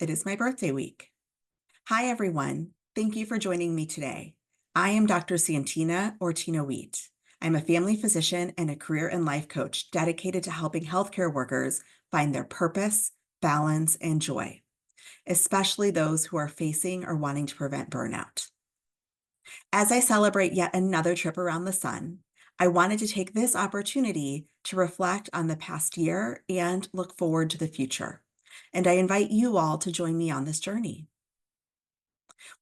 it is my birthday week. Hi, everyone. Thank you for joining me today. I am Dr. Santina or Tina Wheat. I'm a family physician and a career and life coach dedicated to helping healthcare workers find their purpose, balance, and joy, especially those who are facing or wanting to prevent burnout. As I celebrate yet another trip around the sun, I wanted to take this opportunity to reflect on the past year and look forward to the future. And I invite you all to join me on this journey.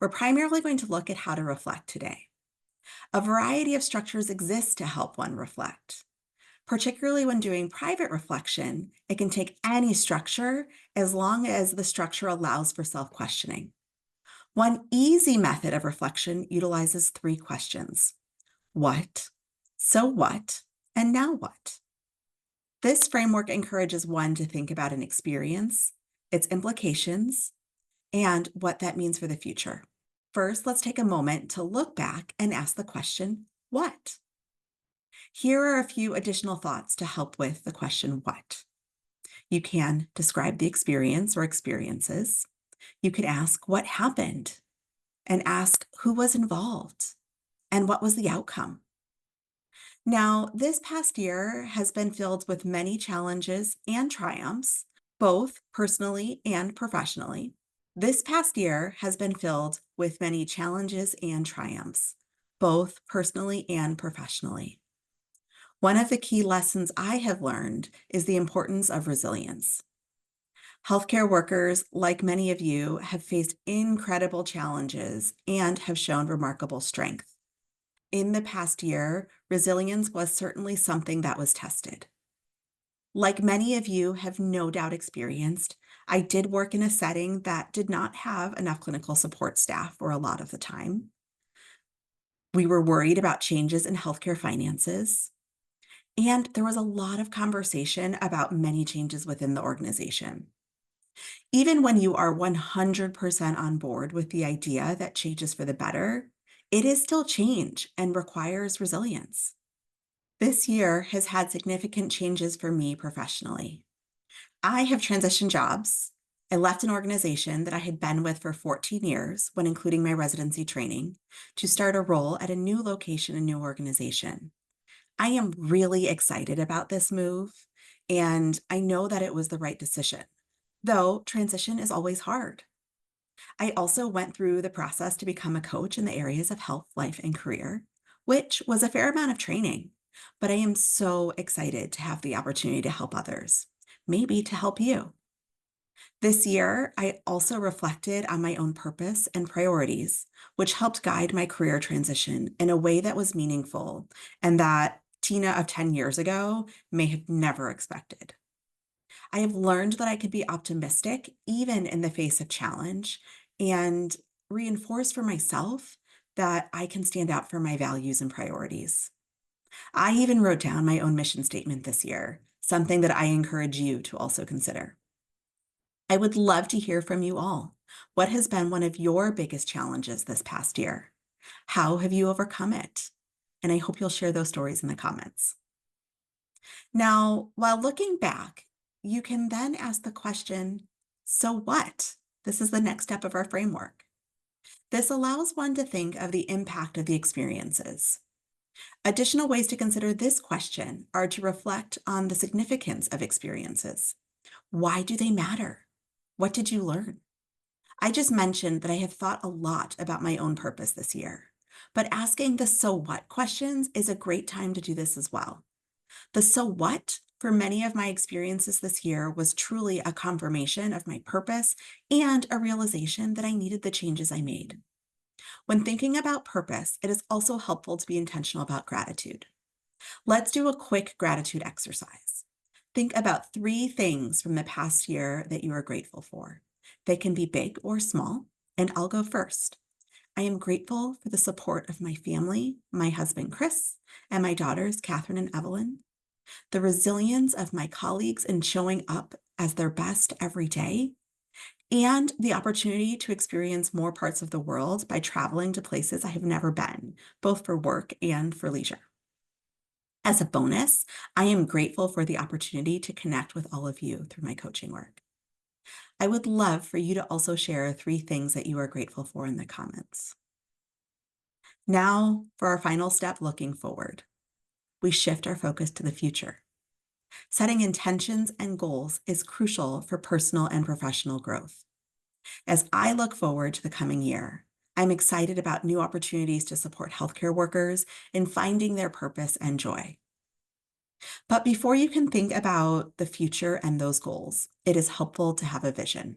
We're primarily going to look at how to reflect today. A variety of structures exist to help one reflect. Particularly when doing private reflection, it can take any structure as long as the structure allows for self-questioning. One easy method of reflection utilizes 3 questions: what, so what, and now what? This framework encourages one to think about an experience, its implications, and what that means for the future. First, let's take a moment to look back and ask the question, what? Here are a few additional thoughts to help with the question, what? You can describe the experience or experiences. You could ask what happened and ask who was involved and what was the outcome. Now, this past year has been filled with many challenges and triumphs, both personally and professionally. This past year has been filled with many challenges and triumphs, both personally and professionally. One of the key lessons I have learned is the importance of resilience. Healthcare workers, like many of you, have faced incredible challenges and have shown remarkable strength. In the past year, resilience was certainly something that was tested. Like many of you have no doubt experienced, I did work in a setting that did not have enough clinical support staff for a lot of the time. We were worried about changes in healthcare finances, and there was a lot of conversation about many changes within the organization. Even when you are 100% on board with the idea that change is for the better, it is still change and requires resilience. This year has had significant changes for me professionally. I have transitioned jobs. I left an organization that I had been with for 14 years, when including my residency training, to start a role at a new location and new organization. I am really excited about this move, and I know that it was the right decision, though transition is always hard. I also went through the process to become a coach in the areas of health, life, and career, which was a fair amount of training, but I am so excited to have the opportunity to help others, maybe to help you. This year, I also reflected on my own purpose and priorities, which helped guide my career transition in a way that was meaningful and that Tina of 10 years ago may have never expected. I have learned that I could be optimistic even in the face of challenge and reinforce for myself that I can stand out for my values and priorities. I even wrote down my own mission statement this year, something that I encourage you to also consider. I would love to hear from you all. What has been one of your biggest challenges this past year? How have you overcome it? And I hope you'll share those stories in the comments. Now, while looking back, you can then ask the question, so what? This is the next step of our framework. This allows one to think of the impact of the experiences. Additional ways to consider this question are to reflect on the significance of experiences. Why do they matter? What did you learn? I just mentioned that I have thought a lot about my own purpose this year, but asking the so what questions is a great time to do this as well. The so what for many of my experiences this year was truly a confirmation of my purpose and a realization that I needed the changes I made. When thinking about purpose, it is also helpful to be intentional about gratitude. Let's do a quick gratitude exercise. Think about 3 things from the past year that you are grateful for. They can be big or small, and I'll go first. I am grateful for the support of my family, my husband, Chris, and my daughters, Catherine and Evelyn, the resilience of my colleagues in showing up as their best every day, and the opportunity to experience more parts of the world by traveling to places I have never been, both for work and for leisure. As a bonus, I am grateful for the opportunity to connect with all of you through my coaching work. I would love for you to also share 3 things that you are grateful for in the comments. Now, for our final step looking forward, we shift our focus to the future. Setting intentions and goals is crucial for personal and professional growth. As I look forward to the coming year, I'm excited about new opportunities to support healthcare workers in finding their purpose and joy. But before you can think about the future and those goals, it is helpful to have a vision.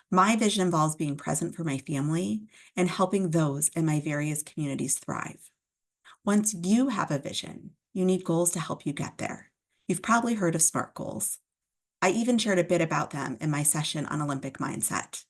My vision involves being present for my family and helping those in my various communities thrive. Once you have a vision, you need goals to help you get there. You've probably heard of SMART goals. I even shared a bit about them in my session on Olympic mindset.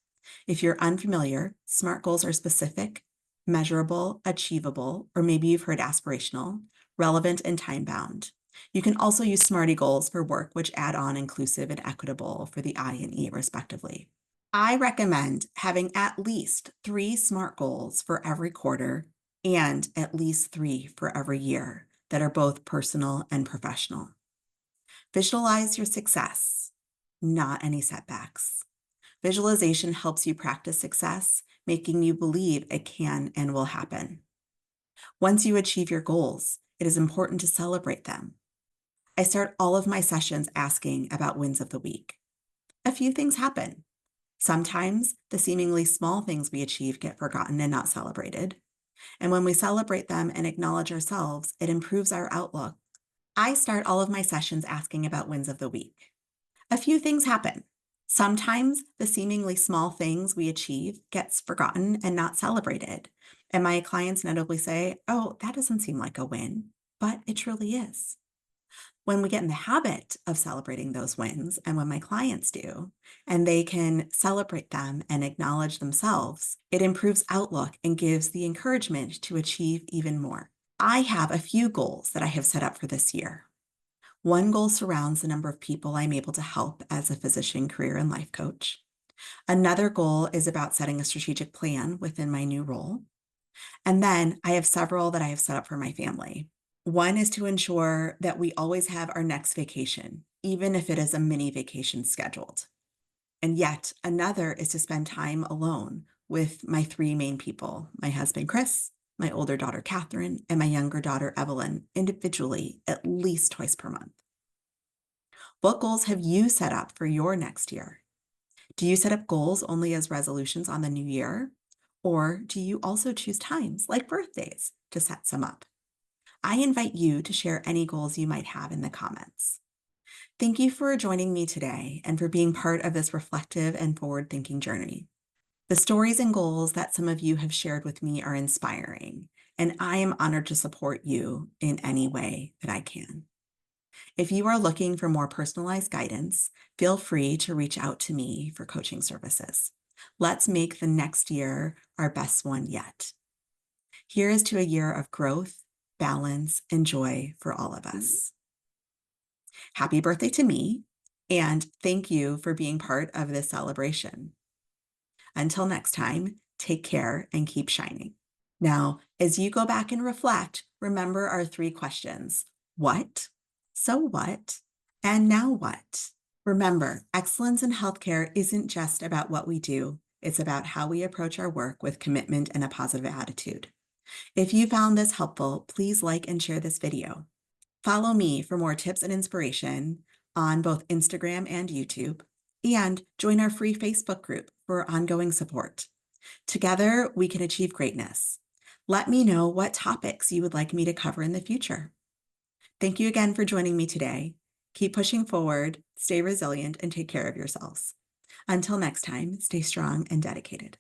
If you're unfamiliar, SMART goals are specific, measurable, achievable, or maybe you've heard aspirational, relevant, and time-bound. You can also use SMARTY goals for work, which add on inclusive and equitable for the I and E, respectively. I recommend having at least 3 SMART goals for every quarter and at least 3 for every year that are both personal and professional. Visualize your success, not any setbacks. Visualization helps you practice success, making you believe it can and will happen. Once you achieve your goals, it is important to celebrate them. I start all of my sessions asking about wins of the week. A few things happen. Sometimes the seemingly small things we achieve get forgotten and not celebrated. And when we celebrate them and acknowledge ourselves, it improves our outlook. I start all of my sessions asking about wins of the week. A few things happen. Sometimes the seemingly small things we achieve gets forgotten and not celebrated. And my clients inevitably say, oh, that doesn't seem like a win, but it truly is. When we get in the habit of celebrating those wins, and when my clients do, and they can celebrate them and acknowledge themselves, it improves outlook and gives the encouragement to achieve even more. I have a few goals that I have set up for this year. One goal surrounds the number of people I'm able to help as a physician, career, and life coach. Another goal is about setting a strategic plan within my new role. And then I have several that I have set up for my family. One is to ensure that we always have our next vacation, even if it is a mini vacation scheduled. And yet another is to spend time alone with my 3 main people, my husband, Chris, my older daughter, Catherine, and my younger daughter, Evelyn, individually at least twice per month. What goals have you set up for your next year? Do you set up goals only as resolutions on the new year? Or do you also choose times like birthdays to set some up? I invite you to share any goals you might have in the comments. Thank you for joining me today and for being part of this reflective and forward-thinking journey. The stories and goals that some of you have shared with me are inspiring, and I am honored to support you in any way that I can. If you are looking for more personalized guidance, feel free to reach out to me for coaching services. Let's make the next year our best one yet. Here is to a year of growth, balance, and joy for all of us. Happy birthday to me, and thank you for being part of this celebration. Until next time, take care and keep shining. Now, as you go back and reflect, remember our 3 questions. What? So what? And now what? Remember, excellence in healthcare isn't just about what we do. It's about how we approach our work with commitment and a positive attitude. If you found this helpful, please like and share this video. Follow me for more tips and inspiration on both Instagram and YouTube, and join our free Facebook group for ongoing support. Together, we can achieve greatness. Let me know what topics you would like me to cover in the future. Thank you again for joining me today. Keep pushing forward, stay resilient, and take care of yourselves. Until next time, stay strong and dedicated.